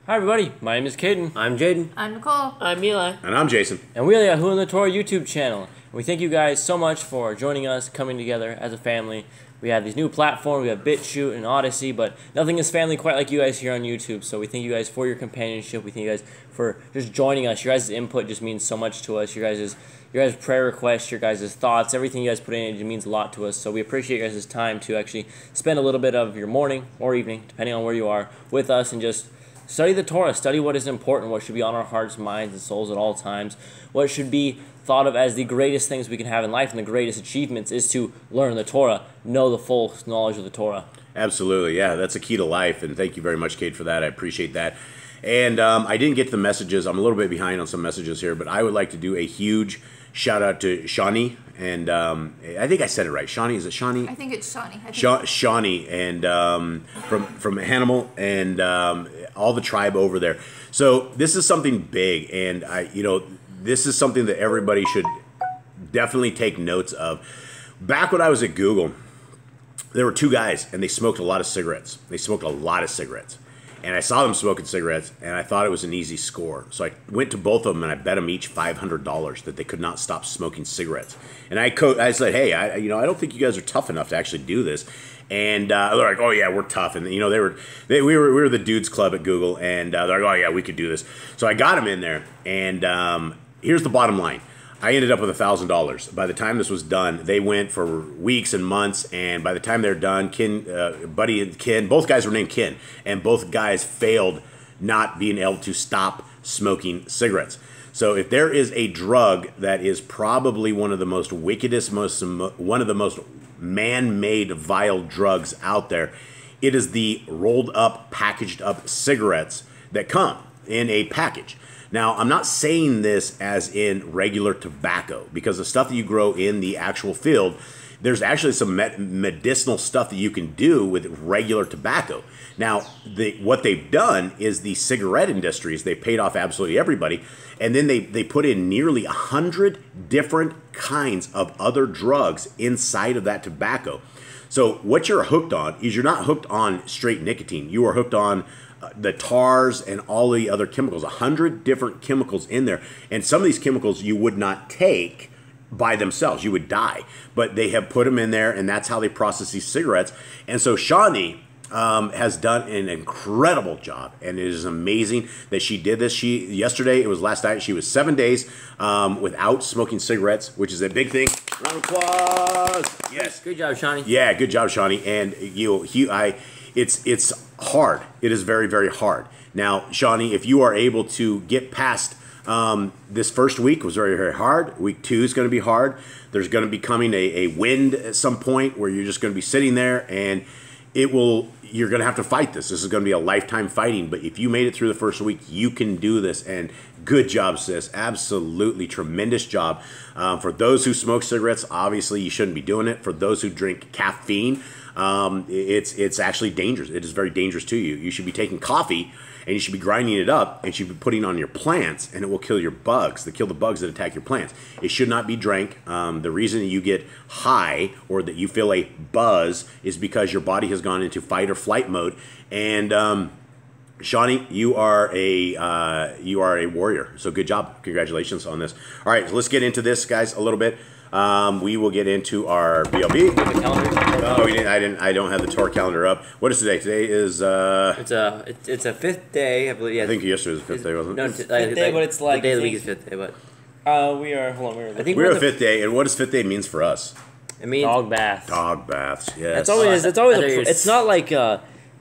Hi everybody, my name is Caden. I'm Jaden. I'm Nicole. I'm Eli. And I'm Jason. And we are the YHWH in the Torah YouTube channel. And we thank you guys so much for joining us, coming together as a family. We have these new platforms, we have Bitchute and Odysee, but nothing is family quite like you guys here on YouTube. So we thank you guys for your companionship. We thank you guys for just joining us. Your guys' input just means so much to us. Your guys' prayer requests, your guys' thoughts, everything you guys put in, it means a lot to us. So we appreciate your guys' time to actually spend a little bit of your morning or evening, depending on where you are, with us and just study the Torah, study what is important, what should be on our hearts, minds, and souls at all times, what should be thought of as the greatest things we can have in life and the greatest achievements is to learn the Torah, know the full knowledge of the Torah. Absolutely, yeah, that's a key to life, and thank you very much, Kate, for that. I appreciate that. And I didn't get the messages. I'm a little bit behind on some messages here, but I would like to do a huge shout-out to Shawnee, and I think I said it right. Shawnee, is it Shawnee? I think it's Shawnee. Shawnee, and from Hannibal, and all the tribe over there. So this is something big, and this is something that everybody should definitely take notes of. Back when I was at Google, there were two guys, and they smoked a lot of cigarettes. And I saw them smoking cigarettes, and I thought it was an easy score. So I went to both of them, and I bet them each $500 that they could not stop smoking cigarettes. And I said, hey, I don't think you guys are tough enough to actually do this. And they're like, oh yeah, we're tough. And we were the dudes club at Google, and they're like, oh yeah, we could do this. So I got them in there, and here's the bottom line. I ended up with $1,000. By the time this was done, they went for weeks and months, and by the time they're done, Buddy and Ken, both guys were named Ken, and both guys failed not being able to stop smoking cigarettes. So if there is a drug that is probably one of the most wickedest, one of the most man-made vile drugs out there, it is the rolled up, packaged up cigarettes that come in a package. Now, I'm not saying this as in regular tobacco, because the stuff that you grow in the actual field, there's actually some medicinal stuff that you can do with regular tobacco. Now, what they've done is the cigarette industries, they've paid off absolutely everybody, and then they put in nearly 100 different kinds of other drugs inside of that tobacco. So what you're hooked on is you're not hooked on straight nicotine. You are hooked on the tars and all the other chemicals, 100 different chemicals in there. And some of these chemicals you would not take by themselves. You would die. But they have put them in there, and that's how they process these cigarettes. And so Shawnee has done an incredible job, and it is amazing that she did this. Last night, she was 7 days without smoking cigarettes, which is a big thing. Round of applause. Yes. Good job, Shawnee. Yeah, good job, Shawnee. And it's hard. It is very, very hard. Now, Shawnee, if you are able to get past this first week was very, very hard. Week 2 is going to be hard. There's going to be coming a wind at some point where you're just going to be sitting there, and you're going to have to fight this. This is going to be a lifetime fighting. But if you made it through the first week, you can do this. And good job, sis. Absolutely tremendous job. For those who smoke cigarettes, obviously you shouldn't be doing it. For those who drink caffeine, it's actually dangerous. It is very dangerous to you. You should be taking coffee, and you should be grinding it up, and you should be putting it on your plants, and it will kill your bugs. Kill the bugs that attack your plants. It should not be drank. The reason you get high or that you feel a buzz is because your body has gone into fight or flight mode. And Shawnee, you are a warrior. So good job. Congratulations on this. All right, so let's get into this, guys, a little bit. We will get into our BLB. The calendar. Oh, I don't have the Torah calendar up. What is today? Today is It's a fifth day, I believe. Yeah. I think yesterday was the fifth day, wasn't it? No, fifth day, but it's like the day of the week is fifth day, but we are. Hold on, I think we're a fifth day, and what does fifth day means for us? It means dog bath. Dog baths. Yes. That's always. It's not like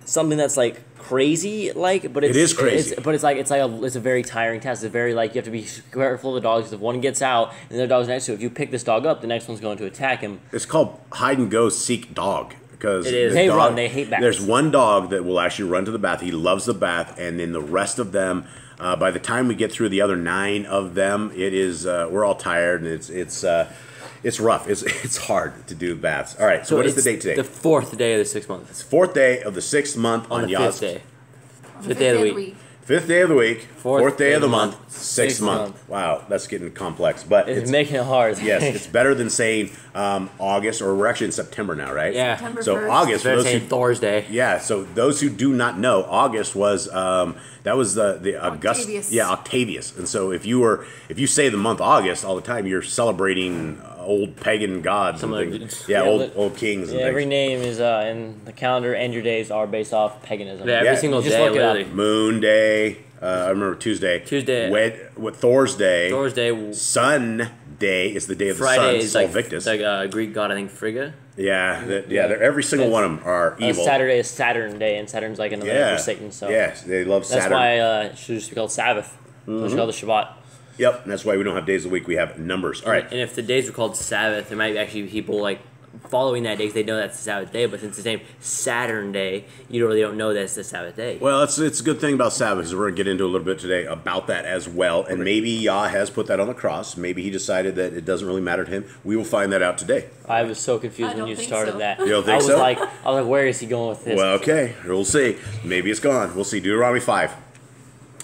something that's like crazy, but it is crazy. It's a very tiring task. It's very you have to be careful of the dogs. If one gets out and the dog's next to it, if you pick this dog up, the next one's going to attack him. It's called hide and go seek dog. Because run. They hate baths. There's one dog that will actually run to the bath. He loves the bath, and then the rest of them, by the time we get through the other 9 of them, it is we're all tired, and it's rough. It's hard to do baths. All right. So what is the date today? The 4th day of the 6th month. It's 4th day of the 6th month on the 5th day. 5th day of the week. 5th day of the week, 4th day of the month, 6th 6th month. month. Wow, that's getting complex, but It's making it hard. yes, it's better than saying August, or we're actually in September now, right? Yeah. September So 1st. August, for Better those say who, Thursday. yeah. So those who do not know, August was that was the Octavius. Octavius. And so if you say the month August all the time, you're celebrating old pagan gods Some and of things. the- Yeah, yeah, old kings and Yeah, every things. name is in the calendar, and your days are based off paganism. Yeah, every Yeah. single Just day, look it up. literally. Moon day. I remember Tuesday. Tuesday. Thor's day. Thursday, Sun day is the day of Friday the is sun. like, Sol Victus. Greek god, I think, Frigga. Yeah, they're, every single one of them are evil. Saturday is Saturn day, and Saturn's like another name Yeah. for Satan. So Yes, they love that's Saturn. why it should just be called Sabbath. So it's called the Shabbat. Yep, and that's why we don't have days of the week. We have numbers. All right. And if the days were called Sabbath, there might actually be people like following that day because they know that's the Sabbath day. But since it's named Saturn Day, you really don't know that's the Sabbath day. Well, it's a good thing about Sabbath, is we're going to get into a little bit today about that as well. And maybe Yah has put that on the cross. Maybe he decided that it doesn't really matter to him. We will find that out today. I was so confused I when don't you think started so. that. You don't think I was so? like, where is he going with this? Well, okay, we'll see. Maybe it's gone. We'll see. Deuteronomy 5.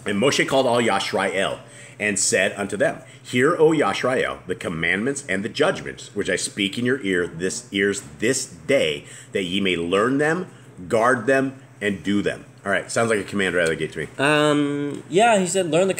And Moshe called all Yashrael and said unto them, Hear, O Yashrael, the commandments and the judgments, which I speak in your ears this day, that ye may learn them, guard them, and do them. All right, sounds like a command right out of the gate to me. Yeah, he said learn the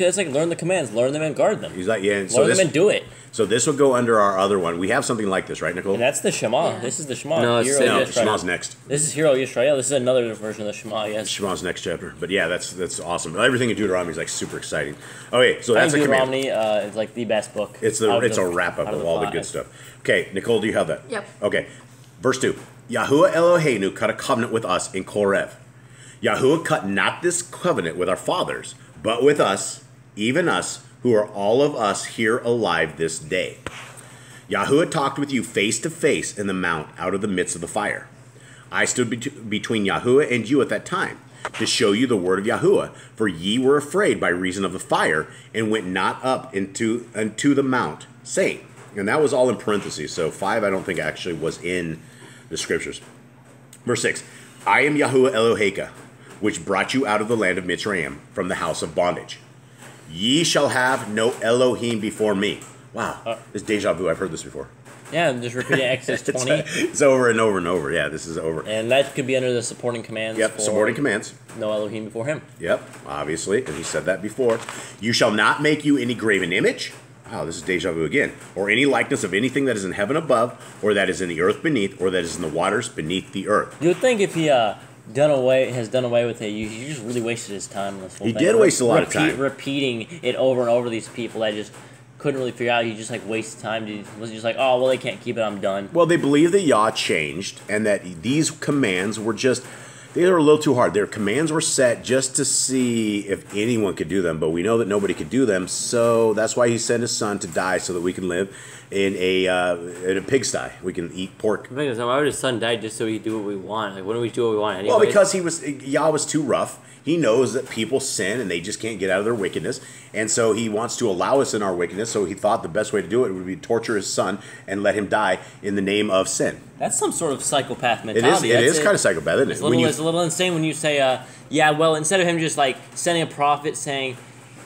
commands, learn them and guard them. He's like, yeah. Learn them and do it. So this will go under our other one. We have something like this, right, Nicole? And that's the Shema. Yeah. This is the Shema. No, it's Hero no, Yisrael. Shema's next. This is Hero Yisrael. This is another version of the Shema. Yes. Shema's next chapter. But yeah, that's awesome. Everything in Deuteronomy is like super exciting. Okay, so I that's a think command. Deuteronomy is like the best book. It's out a of wrap up out of all the good five. stuff. Okay, Nicole, do you have that? Yep. Okay, verse 2. Yahuwah Eloheinu cut a covenant with us in Korev. Yahuwah cut not this covenant with our fathers, but with us, even us, who are all of us here alive this day. Yahuwah talked with you face to face in the mount out of the midst of the fire. I stood between Yahuwah and you at that time, to show you the word of Yahuwah, for ye were afraid by reason of the fire, and went not up unto the mount, saying. And that was all in parentheses, so 5 I don't think actually was in the scriptures. Verse 6, I am Yahuwah Eloheka, which brought you out of the land of Mitzrayim, from the house of bondage. Ye shall have no Elohim before me. Wow, this is deja vu. I've heard this before. Yeah, I'm just repeating Exodus 20. It's over and over and over. Yeah, this is over. And that could be under the supporting commands. Yep, for supporting commands. No Elohim before him. Yep, obviously, and he said that before. You shall not make you any graven image. Wow, this is deja vu again. Or any likeness of anything that is in heaven above, or that is in the earth beneath, or that is in the waters beneath the earth. You would think if he has done away with it, he just really wasted his time on this whole He thing. did waste a lot of time. Repeating it over and over to these people that just couldn't really figure out. He just like wasted time. He was just like, oh, well, they can't keep it. I'm done. Well, they believe that Yah changed, and that these commands were just, they were a little too hard. Their commands were set just to see if anyone could do them, but we know that nobody could do them, so that's why he sent his son to die, so that we can live in a pigsty. We can eat pork. The thing is, why would his son die just so he do what we want? Like, wouldn't we do what we want anyway? Well, because Yah was too rough. He knows that people sin and they just can't get out of their wickedness. And so he wants to allow us in our wickedness. So he thought the best way to do it would be to torture his son and let him die in the name of sin. That's some sort of psychopath It mentality. is kind of psychopath, isn't it? It's a little insane when you say, yeah, well, instead of him just like sending a prophet saying,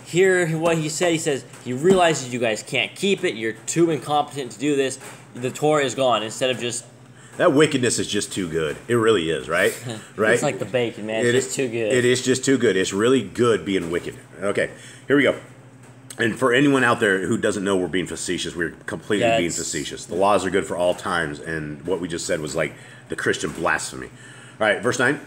hear what he said, he says, he realizes you guys can't keep it, you're too incompetent to do this, the Torah is gone, instead of just... That wickedness is just too good. It really is, right? Right? It's like the bacon, man. It's just too good. It is just too good. It's really good being wicked. Okay, here we go. And for anyone out there who doesn't know we're being facetious, we're completely being facetious. The laws are good for all times, and what we just said was like the Christian blasphemy. All right, verse 9.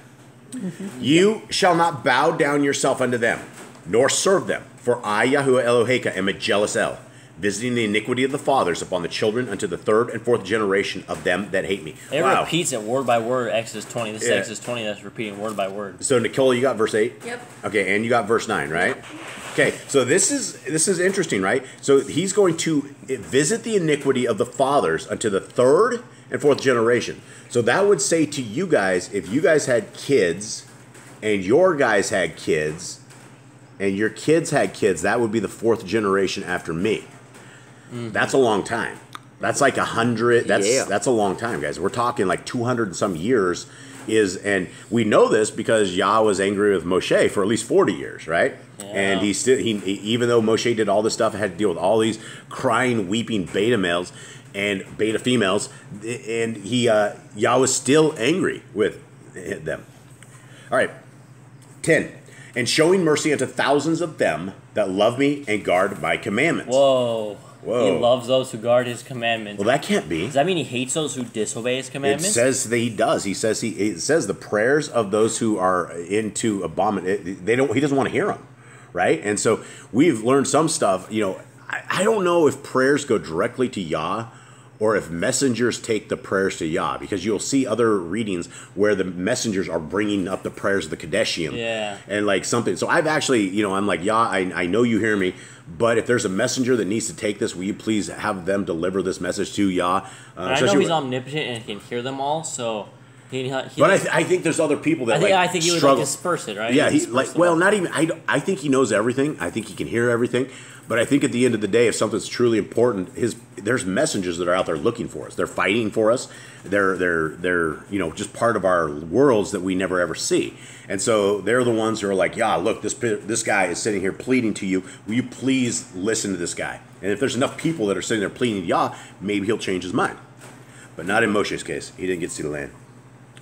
You shall not bow down yourself unto them, nor serve them, for I, Yahuwah Eloheka, am a jealous El, visiting the iniquity of the fathers upon the children unto the third and fourth generation of them that hate me. It repeats it word by word, Exodus 20. This is Exodus 20 that's repeating word by word. So, Nicole, you got verse 8? Yep. Okay, and you got verse 9, right? Okay, so this is interesting, right? So he's going to visit the iniquity of the fathers unto the third and fourth generation. So that would say to you guys, if you guys had kids and your guys had kids and your kids had kids, that would be the fourth generation after me. That's a long time. That's like 100. That's a long time, guys. We're talking like 200 and some years and we know this because Yah was angry with Moshe for at least 40 years, right? Yeah. And he even though Moshe did all this stuff, had to deal with all these crying, weeping beta males and beta females, and Yah was still angry with them. All right, 10. And showing mercy unto thousands of them that love me and guard my commandments. Whoa. Whoa. He loves those who guard his commandments. Well, that can't be. Does that mean he hates those who disobey his It commandments? says that he does. It says the prayers of those who are into abomination. He doesn't want to hear them, right? And so we've learned some stuff. You know, I don't know if prayers go directly to Yah, or if messengers take the prayers to Yah, because you'll see other readings where the messengers are bringing up the prayers of the Kadeshim. Yeah. And like something. So I've actually, you know, I'm like, Yah, I know you hear me, but if there's a messenger that needs to take this, will you please have them deliver this message to Yah? I know he's omnipotent and he can hear them all, so... But I think there's other people that I think he would like disperse it, right? Yeah, not even. I think he knows everything. I think he can hear everything. But I think at the end of the day, if something's truly important, there's messengers that are out there looking for us. They're fighting for us. They're just part of our worlds that we never ever see. And so they're the ones who are like, yeah, look, this guy is sitting here pleading to you. Will you please listen to this guy? And if there's enough people that are sitting there pleading to Yah, maybe he'll change his mind. But not in Moshe's case. He didn't get to see the land.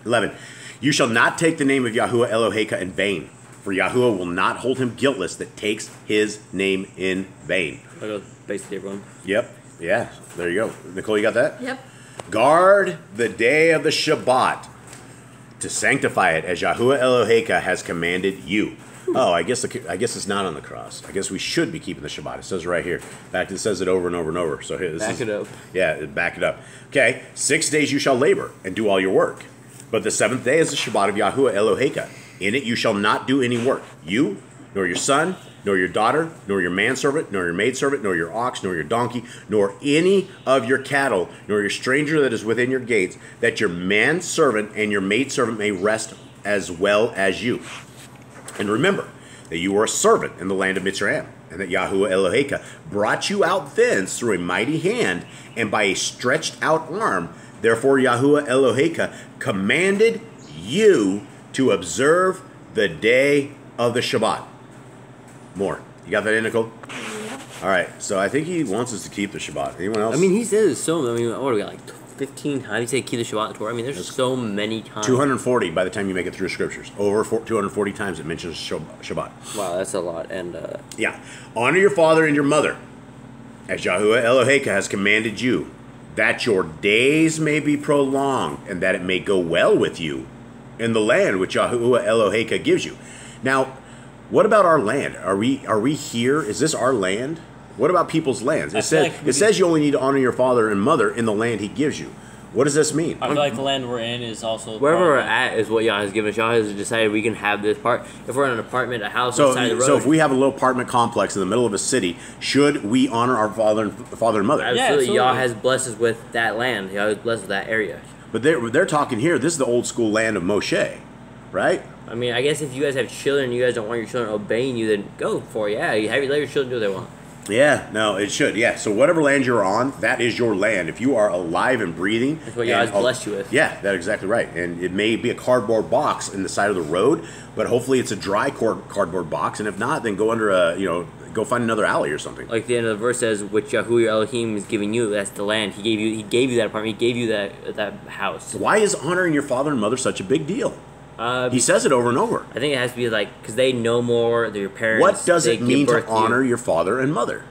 11. You shall not take the name of Yahuwah Eloheka in vain, for Yahuwah will not hold him guiltless that takes his name in vain. That goes basically everyone. Yep. Yeah. There you go. Nicole, you got that? Yep. Guard the day of the Shabbat to sanctify it as Yahuwah Eloheka has commanded you. Oh, I guess it's not on the cross. I guess we should be keeping the Shabbat. It says right here. In fact, it says it over and over and over. So here, Back it up. Yeah, back it up. Okay. 6 days you shall labor and do all your work. But the 7th day is the Shabbat of Yahuwah Eloheka. In it you shall not do any work. You, nor your son, nor your daughter, nor your manservant, nor your maidservant, nor your ox, nor your donkey, nor any of your cattle, nor your stranger that is within your gates, that your manservant and your maidservant may rest as well as you. And remember that you were a servant in the land of Mitzrayim, and that Yahuwah Eloheka brought you out thence through a mighty hand and by a stretched out arm. Therefore Yahuwah Eloheka commanded you to observe the day of the Shabbat. More. You got that in, Nicole? Yep. All right. So I think he wants us to keep the Shabbat. Anyone else? I mean, he says so. I mean, what do we got? Like 15 times? He said keep the Shabbat in Torah. I mean, there's so many times. 240 by the time you make it through scriptures. Over 240 times it mentions Shabbat. Wow, that's a lot. And yeah. Honor your father and your mother, as Yahuwah Eloheka has commanded you, that your days may be prolonged, and that it may go well with you in the land which Yahuwah Eloheka gives you. Now, what about our land? Are we here? Is this our land? What about people's lands? It says you only need to honor your father and mother in the land he gives you. What does this mean? I feel like the land we're in is also... wherever we're at is what Yah has given us. Yah has decided we can have this part. If we're in an apartment, a house, on the side of the road... So if we have a little apartment complex in the middle of a city, should we honor our father and mother? Absolutely. Yah has blessed us with that land. Yah has blessed us with that area. But they're talking here, this is the old school land of Moshe, right? I mean, I guess if you guys have children and you guys don't want your children obeying you, then go for it. Yeah, let your children do what they want. Yeah, no, it should. Yeah, so whatever land you're on, that is your land. If you are alive and breathing, that's what God has blessed you with. Yeah, that's exactly right. And it may be a cardboard box in the side of the road, but hopefully it's a dry cardboard box. And if not, then go under go find another alley or something. Like the end of the verse says, "Which Yahuwah your Elohim is giving you, that's the land. He gave you that apartment. He gave you that house." Why is honoring your father and mother such a big deal? He says it over and over. I think it has to be like because they know more. They're your parents. What does it mean to honor your father and mother?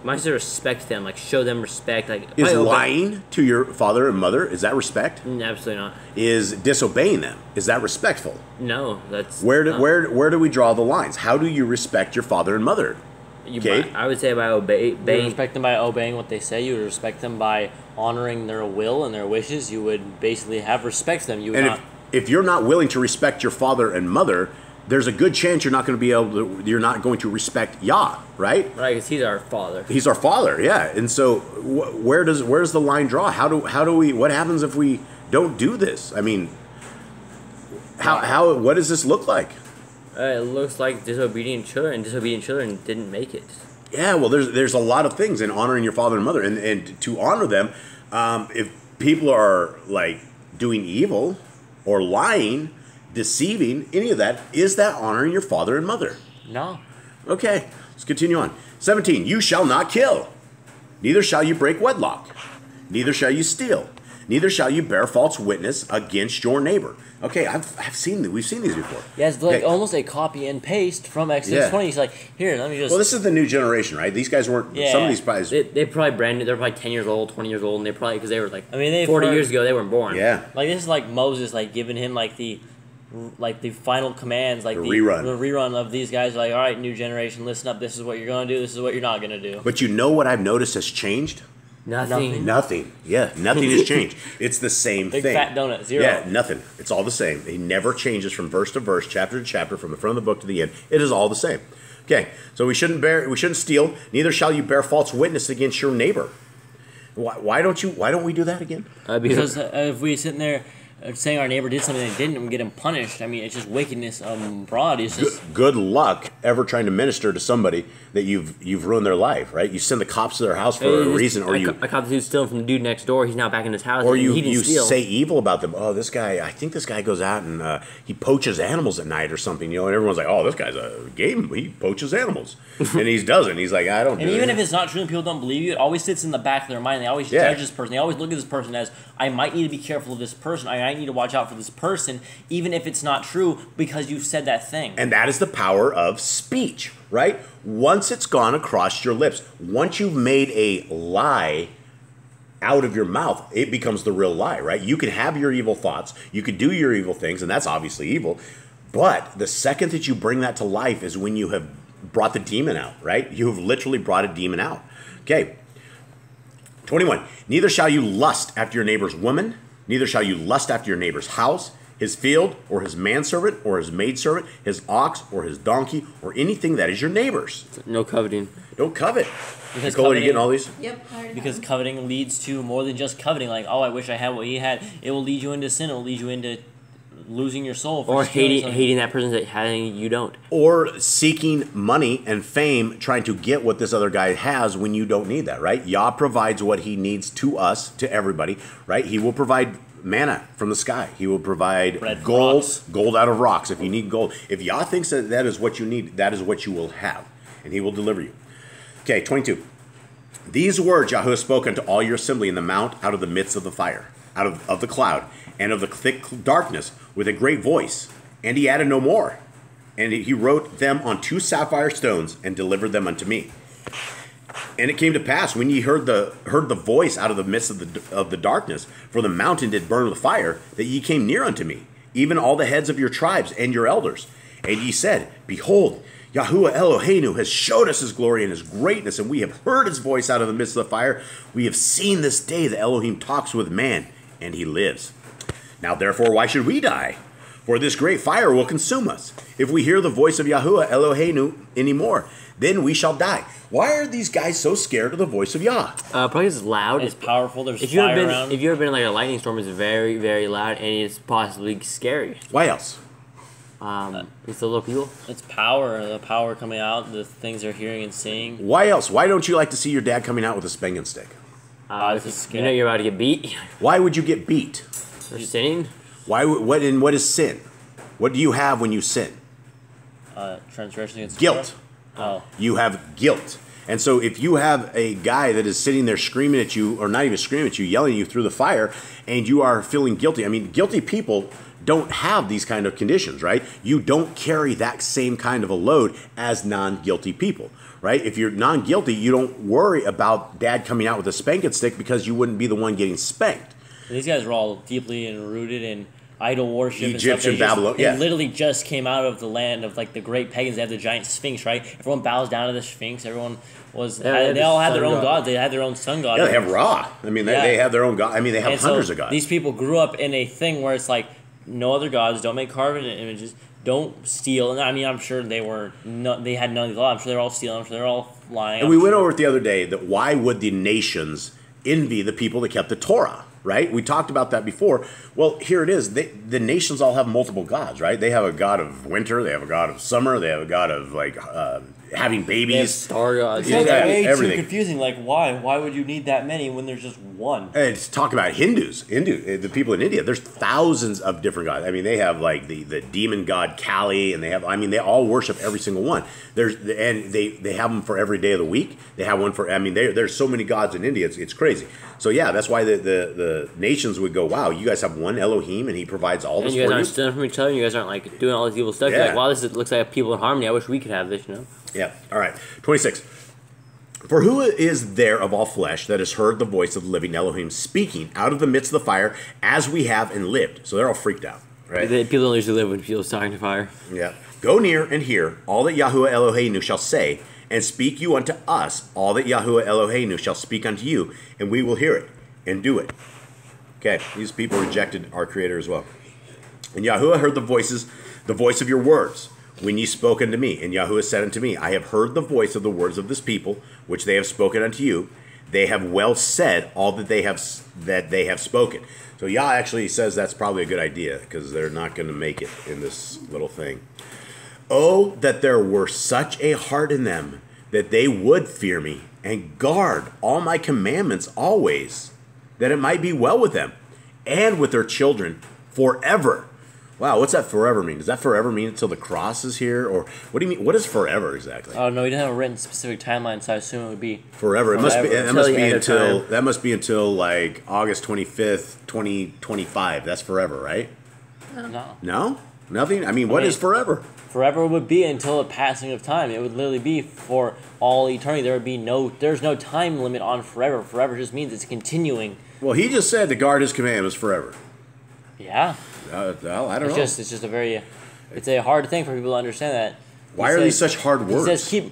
Might say respect them, like show them respect. Like is lying to your father and mother, is that respect? Absolutely not. Is disobeying them, is that respectful? No, that's where do we draw the lines? How do you respect your father and mother? I would say by obeying. You would respect them by obeying what they say. You would respect them by honoring their will and their wishes. You would basically have respect for them. You would if you're not willing to respect your father and mother, there's a good chance you're not going to respect Yah, right? Right, because he's our father. He's our father, yeah. And so, where's the line draw? How do we? What happens if we don't do this? I mean, what does this look like? It looks like disobedient children, and disobedient children didn't make it. Yeah, well, there's a lot of things in honoring your father and mother, and to honor them, if people are like doing evil, or lying, deceiving, any of that, is that honoring your father and mother? No. Okay, let's continue on. 17, you shall not kill. Neither shall you break wedlock. Neither shall you steal. Neither shall you bear false witness against your neighbor. Okay, we've seen these before. Yeah, it's like okay. almost a copy and paste from Exodus 20. He's like, here, let me just... Well, this is the new generation, right? These guys weren't... Yeah. Some of these guys... They probably brand new. They're probably 10 years old, 20 years old, and they probably, because they were like, 40 heard- years ago, they weren't born. Yeah. Like, this is like Moses, like, giving him, like, the final commands, like the rerun of these guys. Like, all right, new generation, listen up. This is what you're going to do. This is what you're not going to do. But you know what I've noticed has changed? Nothing. Yeah, nothing has changed. It's the same Big thing. fat donut, zero. Yeah, nothing. It's all the same. It never changes from verse to verse, chapter to chapter, from the front of the book to the end. It is all the same. Okay, so we shouldn't steal. Neither shall you bear false witness against your neighbor. Why don't we do that again? Because if we sitting there saying our neighbor did something they didn't and we get him punished, I mean, it's just wickedness abroad. It's just good luck ever trying to minister to somebody that you've ruined their life, right? You send the cops to their house for a reason, or a cop who's stealing from the dude next door. He's now back in his house, or and he didn't you steal. say evil about them. Oh, this guy, I think this guy goes out and he poaches animals at night or something, you know. And everyone's like, oh, this guy's a game. He poaches animals, and he doesn't. He's like, I don't. And even if it's not true and people don't believe you, it always sits in the back of their mind. They always judge this person. They always look at this person as, I might need to be careful of this person. I might need to watch out for this person, even if it's not true, because you've said that thing. And that is the power of speech, right? Once it's gone across your lips, once you've made a lie out of your mouth, it becomes the real lie, right? You can have your evil thoughts, you could do your evil things, and that's obviously evil. But the second that you bring that to life is when you have brought the demon out, right? You have literally brought a demon out. Okay. 21. Neither shall you lust after your neighbor's woman, neither shall you lust after your neighbor's house, his field, or his manservant, or his maidservant, his ox, or his donkey, or anything that is your neighbor's. No coveting. Don't covet. Because Nicole, are you getting all these? Yep. Because coveting leads to more than just coveting. Like, oh, I wish I had what he had. It will lead you into sin. It will lead you into losing your soul. Or hating that person that having you don't. Or seeking money and fame, trying to get what this other guy has when you don't need that, right? Yah provides what he needs to us, to everybody, right? He will provide manna from the sky. He will provide gold out of rocks if you need gold. If Yah thinks that that is what you need, that is what you will have, and he will deliver you. Okay, 22. These words Yahweh spoke unto all your assembly in the mount out of the midst of the fire, out of the cloud, and of the thick darkness with a great voice. And he added no more. And he wrote them on 2 sapphire stones and delivered them unto me. And it came to pass, when ye heard the voice out of the midst of the darkness, for the mountain did burn with fire, that ye came near unto me, even all the heads of your tribes and your elders. And ye said, Behold, Yahuwah Eloheinu has showed us his glory and his greatness, and we have heard his voice out of the midst of the fire. We have seen this day that Elohim talks with man, and he lives. Now therefore, why should we die? For this great fire will consume us. If we hear the voice of Yahuwah Eloheinu anymore, then we shall die. Why are these guys so scared of the voice of Yah? Probably it's loud. It's powerful. There's if fire around. If you've ever been in like a lightning storm, it's very, very loud, and it's possibly scary. Why else? It's the little people. It's power. The power coming out. The things they're hearing and seeing. Why else? Why don't you like to see your dad coming out with a spanking stick? This is You know you're about to get beat. Why would you get beat? For sinning. What is sin? What do you have when you sin? Transgression against Guilt. Oh. You have guilt. And so if you have a guy that is sitting there screaming at you, or not even screaming at you, yelling at you through the fire, and you are feeling guilty. I mean, guilty people don't have these kind of conditions, right? You don't carry that same kind of a load as non-guilty people, right? If you're non-guilty, you don't worry about dad coming out with a spanking stick because you wouldn't be the one getting spanked. These guys are all deeply rooted in idol worship. Egyptian, and stuff. Babylon, They literally just came out of the land of like the great pagans. They have the giant sphinx, right? Everyone bows down to the sphinx. Everyone was. They all had their own gods. They had their own sun god. Yeah, they have Ra. I mean, they have their own god. I mean, they have hundreds of gods. These people grew up in a thing where it's like no other gods. Don't make carved images. Don't steal. And I mean, I'm sure they had none of these laws. I'm sure they're all stealing. I'm sure they're all lying. And we went over it the other day that why would the nations envy the people that kept the Torah? Right? We talked about that before. Well, here it is. The nations all have multiple gods, right? They have a god of winter. They have a god of summer. They have a god of like having They have babies. star gods. It's Yeah, way everything. too confusing. Like, why? Why would you need that many when there's just one? And it's talking about the people in India. There's thousands of different gods. I mean, they have like the demon god Kali, and they all worship every single one. They have them for every day of the week. They have one for. I mean, there's so many gods in India. It's crazy. So yeah, that's why the nations would go, wow, you guys have one Elohim, and he provides all this And you guys for aren't you. stealing from each other. You guys aren't like doing all this evil stuff. You're Yeah. like, wow, looks like people in harmony. I wish we could have this. You know. Yeah. All right. 26. For who is there of all flesh that has heard the voice of the living Elohim speaking out of the midst of the fire as we have and lived? So they're all freaked out, right? People don't usually live when people's talking to fire. Yeah. Go near and hear all that Yahuwah Eloheinu shall say, and speak you unto us all that Yahuwah Eloheinu shall speak unto you, and we will hear it and do it. Okay, these people rejected our Creator as well. And Yahuwah heard the voice of your words, when ye spoke unto me. And Yahuwah said unto me, I have heard the voice of the words of this people, which they have spoken unto you. They have well said all that they have spoken. So Yah actually says that's probably a good idea, because they're not going to make it in this little thing. Oh, that there were such a heart in them, that they would fear me, and guard all my commandments always, that it might be well with them, and with their children forever. Wow, what's that forever mean? Does that forever mean until the cross is here? Or what do you mean? What is forever exactly? Oh no, we didn't have a written specific timeline, so I assume it would be Forever. It must be. Forever. That must be until like August 25th, 2025. That's forever, right? no. No, nothing. I mean, what is forever? Forever would be until the passing of time. It would literally be for all eternity. There's no time limit on forever. Forever just means it's continuing. Well, he just said to guard his commandments forever. Yeah. Well, I don't know. It's just it's a hard thing for people to understand that. Why are these such hard words? He says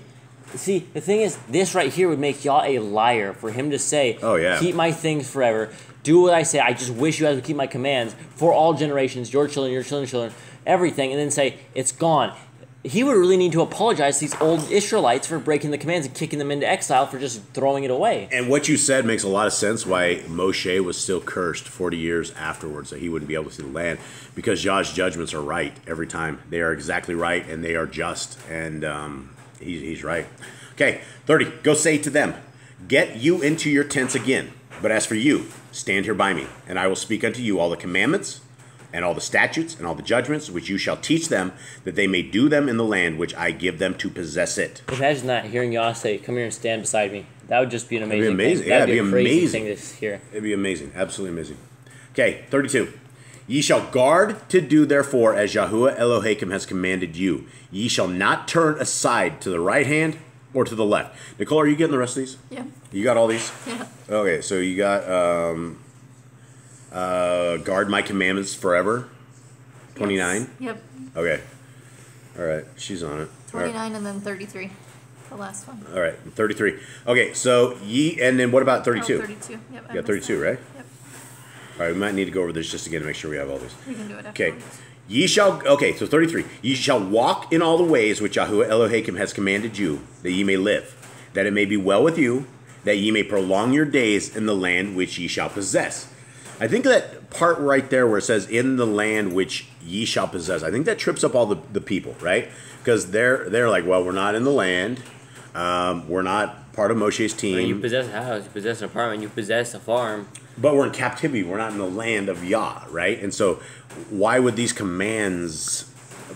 see, the thing is, this right here would make y'all a liar for him to say, oh, yeah, keep my things forever. Do what I say. I just wish you guys would keep my commands for all generations, your children's children, everything, and then say, it's gone. He would really need to apologize to these old Israelites for breaking the commands and kicking them into exile for just throwing it away. And what you said makes a lot of sense why Moshe was still cursed 40 years afterwards, that he wouldn't be able to see the land, because Yah's judgments are right every time. They are exactly right, and they are just, and he's right. Okay, 30. Go say to them, get you into your tents again. But as for you, stand here by me, and I will speak unto you all the commandments, and all the statutes, and all the judgments, which you shall teach them, that they may do them in the land which I give them to possess it. Imagine that, hearing Yah say, come here and stand beside me. That would just be an amazing It'd be amazing. thing. Yeah, That'd it'd be a crazy amazing. thing to hear. It'd be amazing. Absolutely amazing. Okay, 32. Ye shall guard to do therefore as Yahuwah Elohim has commanded you. Ye shall not turn aside to the right hand or to the left. Nicole, are you getting the rest of these? Yeah. You got all these? Yeah. Okay, so you got guard my commandments forever. 29? Yep. Okay. All right, she's on it. All right. 29 and then 33. The last one. All right, 33. Okay, so and then what about 32? Oh, 32. Yep. You got 32, right? Yep. All right, we might need to go over this just again to make sure we have all these. We can do it Okay. afterwards. Okay, so 33. Ye shall walk in all the ways which Yahuwah Elohim has commanded you, that ye may live, that it may be well with you, that ye may prolong your days in the land which ye shall possess. I think that part right there where it says, in the land which ye shall possess, I think that trips up all the people, right? Because they're like, well, we're not in the land. We're not part of Moshe's team. When you possess a house, you possess an apartment, you possess a farm. But we're in captivity. We're not in the land of Yah, right? And so why would these commands...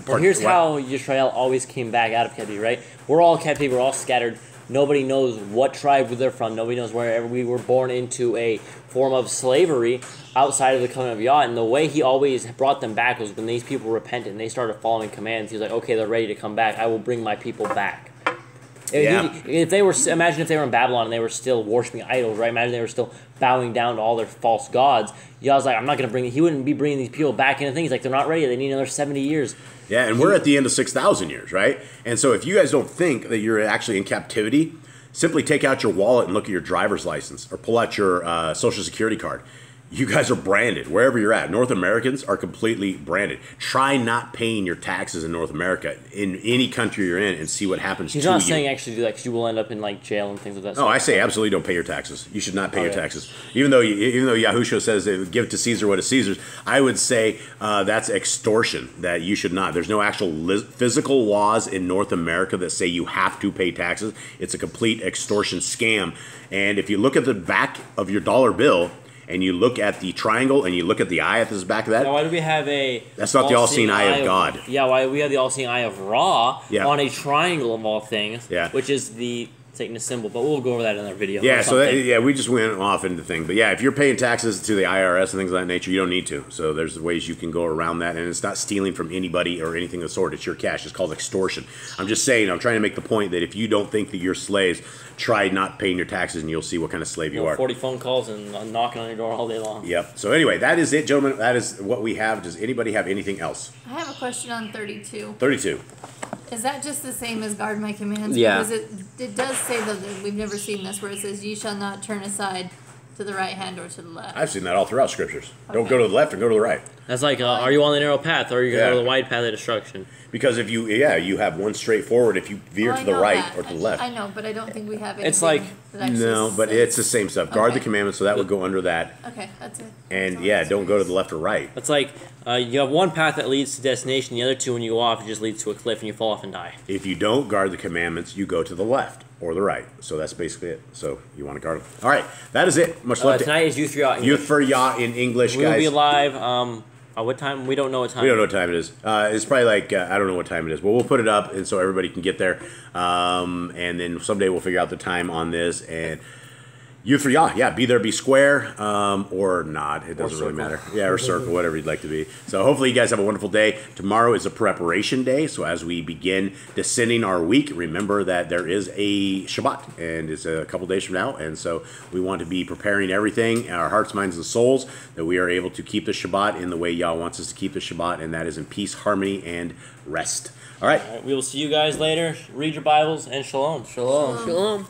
Well, here's how Yisrael always came back out of captivity, right? We're all captive. We're all scattered. Nobody knows what tribe they're from. Nobody knows wherever we were born into a form of slavery outside of the covenant of Yah. And the way he always brought them back was when these people repented and they started following commands. He was like, okay, they're ready to come back. I will bring my people back. Yeah. Imagine if they were in Babylon and they were still worshiping idols, right? Imagine they were still bowing down to all their false gods. Yah's like, I'm not going to bring... He wouldn't be bringing these people back into things. Like, they're not ready. They need another 70 years. Yeah, and we're at the end of 6,000 years, right? And so if you guys don't think that you're actually in captivity, simply take out your wallet and look at your driver's license or pull out your Social Security card. You guys are branded wherever you're at. North Americans are completely branded. Try not paying your taxes in North America in any country you're in and see what happens to you. He's not saying actually do that because you will end up in like jail and things like that. No, I say absolutely don't pay your taxes. You should not pay your taxes. Even though YHWH says they give to Caesar what is Caesar's, I would say that's extortion. That you should not. There's no actual physical laws in North America that say you have to pay taxes. It's a complete extortion scam. And if you look at the back of your dollar bill, and you look at the triangle, and you look at the eye at the back of that. Now, why do we have a... That's not the all-seeing eye of God. Yeah, why we have the all-seeing eye of Ra Yeah. on a triangle of all things, Yeah. which is the Satanist symbol, but we'll go over that in our video. Yeah, so we just went off into the thing. But yeah, if you're paying taxes to the IRS and things of that nature, you don't need to. So there's ways you can go around that, and it's not stealing from anybody or anything of the sort. It's your cash. It's called extortion. I'm just saying, I'm trying to make the point that if you don't think that you're slaves, try not paying your taxes, and you'll see what kind of slave you are. 40 phone calls and knocking on your door all day long. Yep. So anyway, that is it, gentlemen. That is what we have. Does anybody have anything else? I have a question on 32. 32. Is that just the same as guard my commands? Yeah. Because it does say that we've never seen this where it says ye shall not turn aside to the right hand or to the left. I've seen that all throughout scriptures. Don't Okay. go to the left and go to the right. That's like, are you on the narrow path, or are you going to Yeah. go to the wide path of destruction? Because if you have one straight forward. If you veer Well, to I the know right that. or to the left. I know, but I don't think we have anything It's like- that actually No, but says- it's the same stuff. Guard the Okay. commandments, so that would go under that. Okay, that's it. And That's all yeah, I'm don't go to curious. the left or right. It's like, you have one path that leads to destination, the other two, when you go off, it just leads to a cliff and you fall off and die. If you don't guard the commandments, you go to the left or the right. So that's basically it. So you want to guard them. All right, that is it. Much love to Tonight is Youth for Yacht. Youth for Yacht in English, We will guys. be live, what time? We don't know what time. We don't know what time it is. It's probably like, I don't know what time it is. But we'll put it up and so everybody can get there. And then someday we'll figure out the time on this. And Youth for Yacht, yeah, be there, be square, or not. It doesn't really matter. Yeah, or circle, whatever you'd like to be. So hopefully you guys have a wonderful day. Tomorrow is a preparation day. So as we begin descending our week, remember that there is a Shabbat. And it's a couple days from now. And so we want to be preparing everything, our hearts, minds, and souls, that we are able to keep the Shabbat in the way Yah wants us to keep the Shabbat. And that is in peace, harmony, and rest. All right. All right, we will see you guys later. Read your Bibles, and shalom. Shalom. Shalom.